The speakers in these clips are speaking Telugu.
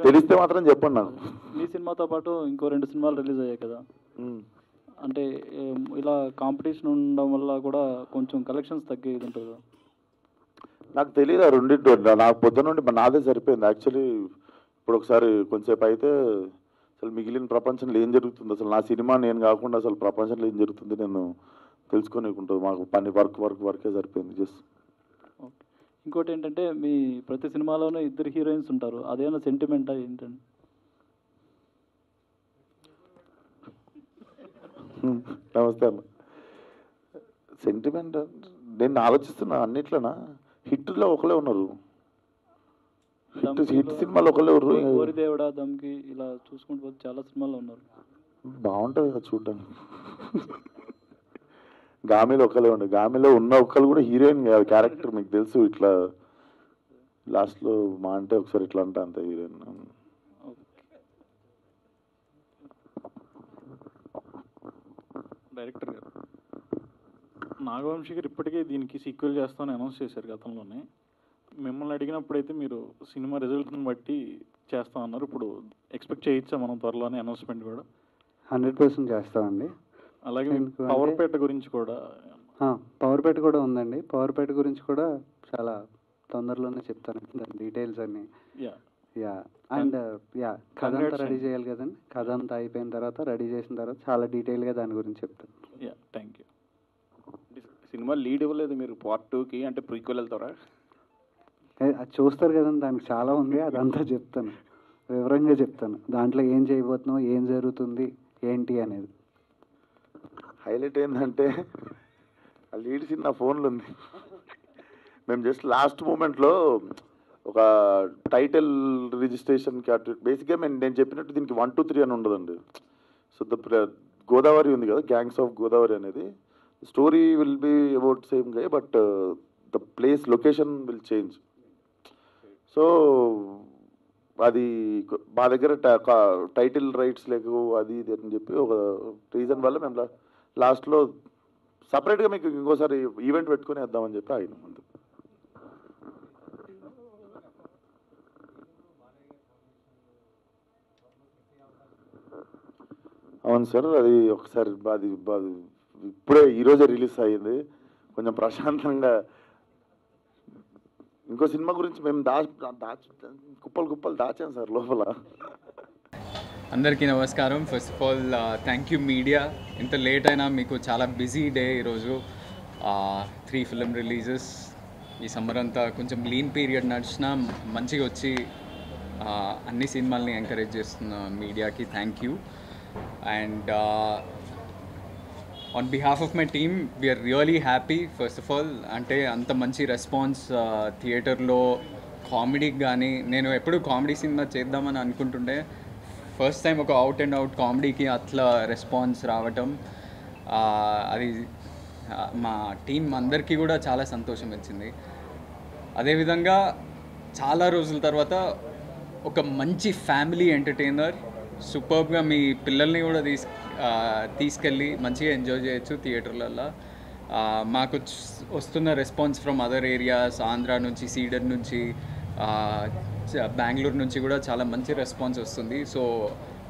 తెలిస్తే మాత్రం చెప్పండి నాకు. మీ సినిమాతో పాటు ఇంకో 2 సినిమాలు రిలీజ్ అయ్యాయి కదా, అంటే ఇలా కాంపిటీషన్ ఉండడం వల్ల కూడా కొంచెం కలెక్షన్స్ తగ్గేది ఉంటుంది కదా. నాకు తెలియదు ఆ రెండింటి, నాకు పొద్దున నుండి నాదే సరిపోయింది యాక్చువల్లీ. ఇప్పుడు ఒకసారి కొంచెంసేపు అయితే అసలు మిగిలిన ప్రపంచంలో ఏం జరుగుతుంది, అసలు నా సినిమా నేను కాకుండా అసలు ప్రపంచంలో ఏం జరుగుతుంది నేను తెలుసుకోనికుంటుంది. మాకు పని వర్కే సరిపోయింది జస్ట్. ఇంకోటి ఏంటంటే మీ ప్రతి సినిమాలోనే 2 హీరోయిన్స్ ఉంటారు, అదేనా సెంటిమెంటా ఏంటండి? నమస్తే అన్న. సెంటిమెంట్ నేను ఆలోచిస్తున్నా అన్నిట్లోనా, హిట్లో ఒకలే ఉన్నారు, హిట్ సినిమాలు ఒకలే ఉన్నారు. గోరిదేవుడా, దమ్కి ఇలా చూసుకుంటూ పోతే చాలా సినిమాలు ఉన్నారు. బాగుంటుంది కదా చూడడానికి. గామిలో ఒకలే ఉండే, గామిలో ఉన్న ఒక్కరు కూడా హీరోయిన్ కాదు, క్యారెక్టర్ మీకు తెలుసు. ఇట్లా లాస్ట్లో మా అంటే ఒకసారి ఇట్లా అంటే అంత హీరోయిన్. డైరెక్టర్ గారు, నాగవంశీ గారు ఇప్పటికే దీనికి సీక్వెల్ చేస్తామని అనౌన్స్ చేశారు గతంలోనే. మిమ్మల్ని అడిగినప్పుడైతే మీరు సినిమా రిజల్ట్ని బట్టి చేస్తామన్నారు. ఇప్పుడు ఎక్స్పెక్ట్ చేయొచ్చా మనం త్వరలోనే అనౌన్స్మెంట్ కూడా? 100% చేస్తామండి. అలాగే పవర్పేట గురించి కూడా, పవర్పేట కూడా ఉందండి. పవర్పేట గురించి కూడా చాలా తొందరలోనే చెప్తాను దాని డీటెయిల్స్ అన్నీ. అండ్ కథ అంతా రెడీ చేయాలి కదండి. కథ అంతా అయిపోయిన తర్వాత రెడీ చేసిన తర్వాత చాలా డీటెయిల్గా దాని గురించి చెప్తాను. Thank you. సినిమా లీడ్ ఇవ్వలేదు మీరు పార్ట్ 2కి, అంటే ప్రీక్వెల్ వెళ్తారా? అది చూస్తారు కదండి, దానికి చాలా ఉంది, అదంతా చెప్తాను, వివరంగా చెప్తాను. దాంట్లో ఏం చేయబోతున్నావు, ఏం జరుగుతుంది ఏంటి అనేది. హైలైట్ ఏంటంటే ఆ లీడ్ సీన్ నా ఫోన్లో ఉంది. మేము జస్ట్ లాస్ట్ మూమెంట్లో ఒక టైటిల్ రిజిస్ట్రేషన్కి అటు బేసిక్గా నేను చెప్పినట్టు దీనికి 1, 2, 3 అని ఉండదండి. సో గోదావరి ఉంది కదా, గ్యాంగ్స్ ఆఫ్ గోదావరి అనేది, story will be about same గా, but the place location will change. So అది మా దగ్గర టైటిల్ రైట్స్ లేకు అది ఇది అని చెప్పి ఒక రీజన్ వల్ల మేము లాస్ట్లో సపరేట్గా మీకు ఇంకోసారి ఈవెంట్ పెట్టుకుని వేద్దామని చెప్పి ఆయన ముందు. అవును సార్, అది ఒకసారి అది ఇప్పుడే ఈరోజే రిలీజ్ అయ్యింది. కొంచెం ప్రశాంతంగా ఇంకో సినిమా గురించి మేము కుప్పలు దాచాం సార్ లోపల. అందరికీ నమస్కారం. First of all thank you media. ఇంత లేట్ అయినా మీకు చాలా బిజీ డే ఈరోజు. 3 ఫిల్మ్ రిలీజెస్ ఈ సమ్మర్ అంతా కొంచెం లీన్ పీరియడ్ నడిచినా మంచిగా వచ్చి అన్ని సినిమాల్ని ఎంకరేజ్ చేస్తున్న మీడియాకి thank you. And on behalf of my team we're really happy. First of all అంటే అంత మంచి రెస్పాన్స్ థియేటర్లో కామెడీకి కానీ, నేను ఎప్పుడు కామెడీ సినిమా చేద్దామని అనుకుంటుండే, ఫస్ట్ టైం ఒక అవుట్ అండ్ అవుట్ కామెడీకి అట్లా రెస్పాన్స్ రావటం, అది మా టీం అందరికీ కూడా చాలా సంతోషం ఇచ్చింది. అదేవిధంగా చాలా రోజుల తర్వాత ఒక మంచి ఫ్యామిలీ ఎంటర్టైనర్, సూపర్బ్గా మీ పిల్లల్ని కూడా తీసుకెళ్ళి మంచిగా ఎంజాయ్ చేయొచ్చు థియేటర్లలో. మాకు వస్తున్న response from other areas, Andhra నుంచి, సీడర్ నుంచి, బెంగళూరు నుంచి కూడా చాలా మంచి రెస్పాన్స్ వస్తుంది. So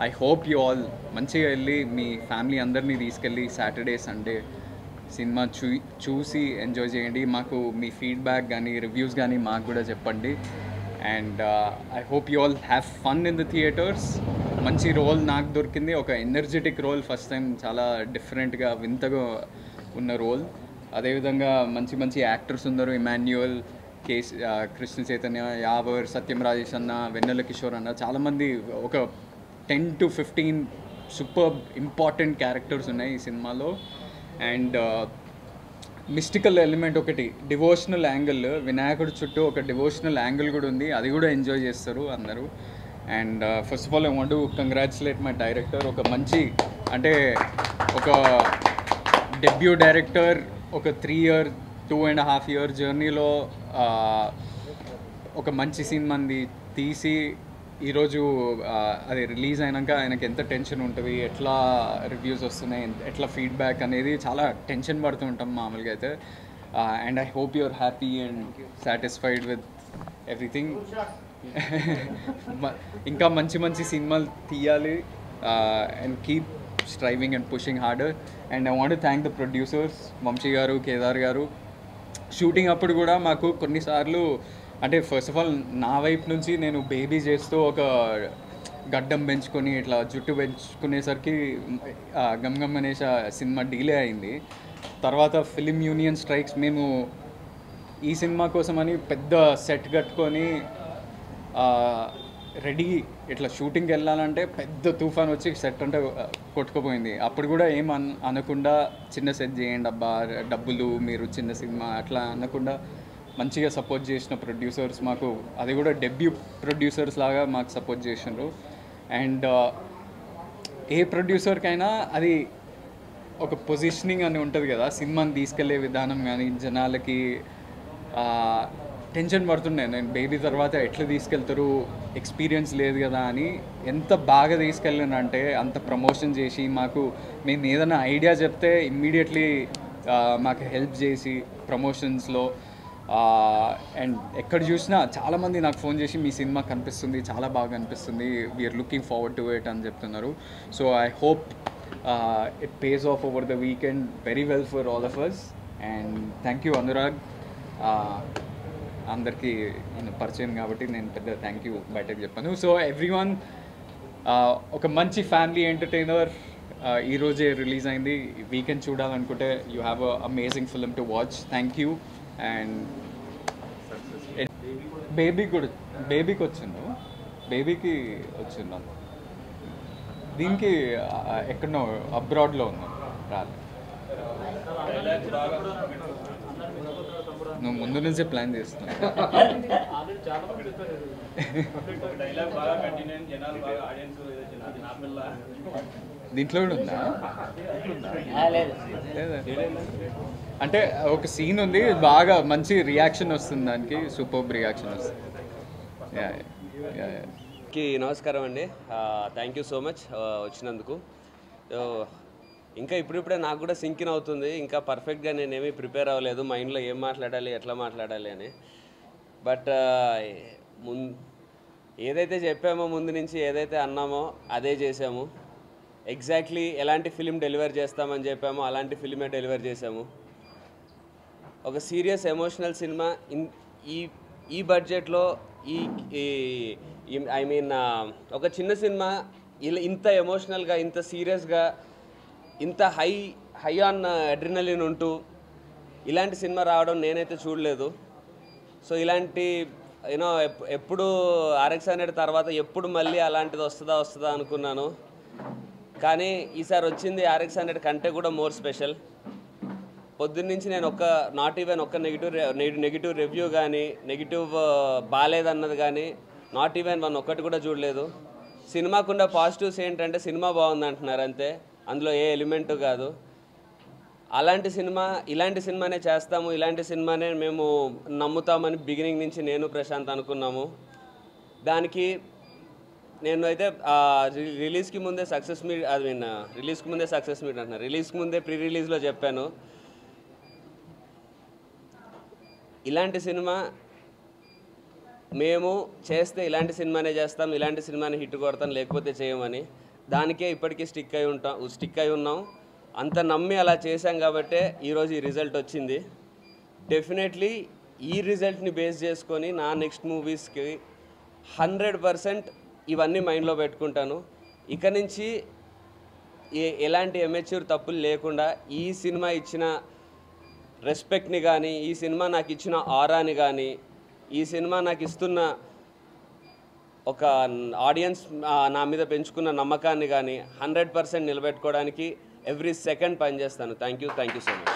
I hope you all మంచిగా వెళ్ళి మీ ఫ్యామిలీ అందరినీ తీసుకెళ్ళి సాటర్డే సండే సినిమా చూసి ఎంజాయ్ చేయండి. మాకు మీ ఫీడ్బ్యాక్ కానీ రివ్యూస్ కానీ మాకు కూడా చెప్పండి. And I hope you all have fun in the theatres. మంచి రోల్ నాకు దొరికింది, ఒక ఎనర్జెటిక్ రోల్, ఫస్ట్ టైం చాలా డిఫరెంట్గా వింతగా ఉన్న రోల్. అదేవిధంగా మంచి మంచి యాక్టర్స్ ఉన్నారు, ఇమాన్యుయల్, కృష్ణ చైతన్య, యావర్, సత్యం రాజేష్ అన్న, వెన్నెల కిషోర్ అన్న, చాలామంది ఒక 10 to 15 సూపర్ ఇంపార్టెంట్ క్యారెక్టర్స్ ఉన్నాయి ఈ సినిమాలో. అండ్ మిస్టికల్ ఎలిమెంట్ ఒకటి, డివోషనల్ యాంగిల్, వినాయకుడి చుట్టూ ఒక డివోషనల్ యాంగిల్ కూడా ఉంది, అది కూడా ఎంజాయ్ చేస్తారు అందరూ. And first of all I want to congratulate my director. ఒక మంచి అంటే ఒక డెబ్యూ డైరెక్టర్, ఒక 2.5 year జర్నీలో ఒక మంచి సినిమాని తీసి ఈరోజు అది రిలీజ్ అయినాక ఆయనకి ఎంత టెన్షన్ ఉంటుంది, ఎట్లా రివ్యూస్ వస్తున్నాయి, ఎట్లా ఫీడ్బ్యాక్ అనేది చాలా టెన్షన్ పడుతూ ఉంటాం మామూలుగా అయితే. And I hope you are happy and satisfied with everything. ఇంకా మంచి మంచి సినిమాలు తీయాలి and keep striving and pushing harder. And I want thank the producers Vamsi garu, Kedar గారు. షూటింగ్ అప్పుడు కూడా మాకు కొన్నిసార్లు అంటే ఫస్ట్ ఆఫ్ ఆల్ నా వైపు నుంచి నేను బేబీ చేస్తూ ఒక గడ్డం పెంచుకొని ఇట్లా జుట్టు పెంచుకునేసరికి గమ్ గమ్ అనేసి సినిమా డీలే అయింది. తర్వాత ఫిలిం యూనియన్ స్ట్రైక్స్, మేము ఈ సినిమా కోసమని పెద్ద సెట్ కట్టుకొని రెడీ ఇట్లా షూటింగ్కి వెళ్ళాలంటే పెద్ద తుఫాన్ వచ్చి సెట్ అంటే కొట్టుకుపోయింది. అప్పుడు కూడా ఏం అనకుండా చిన్న సెట్ చేయండి అబ్బా, డబ్బులు, మీరు చిన్న సినిమా అట్లా అనకుండా మంచిగా సపోర్ట్ చేసిన ప్రొడ్యూసర్స్ మాకు, అది కూడా డెబ్యూ ప్రొడ్యూసర్స్ లాగా మాకు సపోర్ట్ చేసినారు. అండ్ ఏ ప్రొడ్యూసర్కైనా అది ఒక పొజిషనింగ్ అని ఉంటుంది కదా, సినిమాని తీసుకెళ్లే విధానం కానీ జనాలకి టెన్షన్ పడుతుండే నేను బేబీ తర్వాత ఎట్లా తీసుకెళ్తారు, ఎక్స్పీరియన్స్ లేదు కదా అని. ఎంత బాగా తీసుకెళ్ళానంటే అంత ప్రమోషన్ చేసి మాకు, మేము ఏదైనా ఐడియా చెప్తే ఇమ్మీడియట్లీ మాకు హెల్ప్ చేసి ప్రమోషన్స్లో. అండ్ ఎక్కడ చూసినా చాలామంది నాకు ఫోన్ చేసి మీ సినిమా కనిపిస్తుంది, చాలా బాగా అనిపిస్తుంది, we're looking forward to it అని చెప్తున్నారు. So I hope it pays off over the weekend very well for all of us. And thank you Anurag. అందరికీ నేను పరిచయం కాబట్టి నేను పెద్ద థ్యాంక్ యూ బయటకు చెప్పాను. సో ఎవ్రీవన్, ఒక మంచి ఫ్యామిలీ ఎంటర్టైనర్ ఈరోజే రిలీజ్ అయింది. వీకెండ్ చూడాలనుకుంటే you have a amazing film to watch. Thank you. And బేబీకి వచ్చిండు, బేబీకి వచ్చిండు. దీనికి ఎక్కడో అబ్రాడ్లో ఉన్నాను, రాలేదు. నువ్వు ముందు నుంచే ప్లాన్ చేస్తున్నావు. దీంట్లో కూడా ఉందా? అంటే ఒక సీన్ ఉంది, బాగా మంచి రియాక్షన్ వస్తుంది దానికి, సూపర్ రియాక్షన్ వస్తుంది. నమస్కారం అండి, థ్యాంక్ యూ సో మచ్ వచ్చినందుకు. ఇంకా ఇప్పుడిప్పుడే నాకు కూడా సింకిన్ అవుతుంది, ఇంకా పర్ఫెక్ట్గా నేనేమీ ప్రిపేర్ అవ్వలేదు, మైండ్లో ఏం మాట్లాడాలి, ఎట్లా మాట్లాడాలి అని. బట్ ఏదైతే చెప్పామో ముందు నుంచి, ఏదైతే అన్నామో అదే చేసాము. ఎగ్జాక్ట్లీ ఎలాంటి ఫిలిం డెలివర్ చేస్తామని చెప్పామో అలాంటి ఫిలిమే డెలివర్ చేసాము. ఒక సీరియస్ ఎమోషనల్ సినిమా ఈ బడ్జెట్లో, ఐ మీన్ ఒక చిన్న సినిమా ఇంత ఎమోషనల్గా, ఇంత సీరియస్గా, ఇంత హై ఆన్ అడ్రినలిన్ ఉంటూ ఇలాంటి సినిమా రావడం నేనైతే చూడలేదు. సో ఇలాంటి యూనో ఎప్పుడు RX-100 తర్వాత ఎప్పుడు మళ్ళీ అలాంటిది వస్తుందా అనుకున్నాను. కానీ ఈసారి వచ్చింది RX-100 కంటే కూడా మోర్ స్పెషల్. పొద్దున్నుంచి నేను నాట్ ఈవెన్ ఒక్క నెగిటివ్ రివ్యూ కానీ, నెగిటివ్ బాగాలేదన్నది కానీ, నాట్ ఈవెన్ ఒక్కటి కూడా చూడలేదు. సినిమాకున్న పాజిటివ్స్ ఏంటంటే సినిమా బాగుంది అంటున్నారు అంతే, అందులో ఏ ఎలిమెంటు కాదు. ఇలాంటి సినిమానే చేస్తాము, ఇలాంటి సినిమానే మేము నమ్ముతామని బిగినింగ్ నుంచి నేను ప్రశాంత్ అనుకున్నాము. దానికి నేను అయితే రిలీజ్కి ముందే సక్సెస్ మీట్ అంటున్నారు, రిలీజ్కి ముందే ప్రీ రిలీజ్లో చెప్పాను, ఇలాంటి సినిమా మేము చేస్తే ఇలాంటి సినిమానే చేస్తాం, ఇలాంటి సినిమాని హిట్ కొడతాం, లేకపోతే చేయమని. దానికే ఇప్పటికీ స్టిక్ అయి ఉన్నాం. అంత నమ్మి అలా చేశాం కాబట్టే ఈరోజు ఈ రిజల్ట్ వచ్చింది. డెఫినెట్లీ ఈ రిజల్ట్ని బేస్ చేసుకొని నా నెక్స్ట్ మూవీస్కి 100% ఇవన్నీ మైండ్లో పెట్టుకుంటాను. ఇక నుంచి ఎలాంటి ఎమెచ్యూర్ తప్పులు లేకుండా ఈ సినిమా ఇచ్చిన రెస్పెక్ట్ని కానీ, ఈ సినిమా నాకు ఇచ్చిన ఆరాని కానీ, ఈ సినిమా నాకు ఇస్తున్న ఒక ఆడియన్స్ నా మీద పెంచుకున్న నమ్మకాన్ని కానీ 100% నిలబెట్టుకోవడానికి ఎవ్రీ సెకండ్ పనిచేస్తాను. Thank you so much.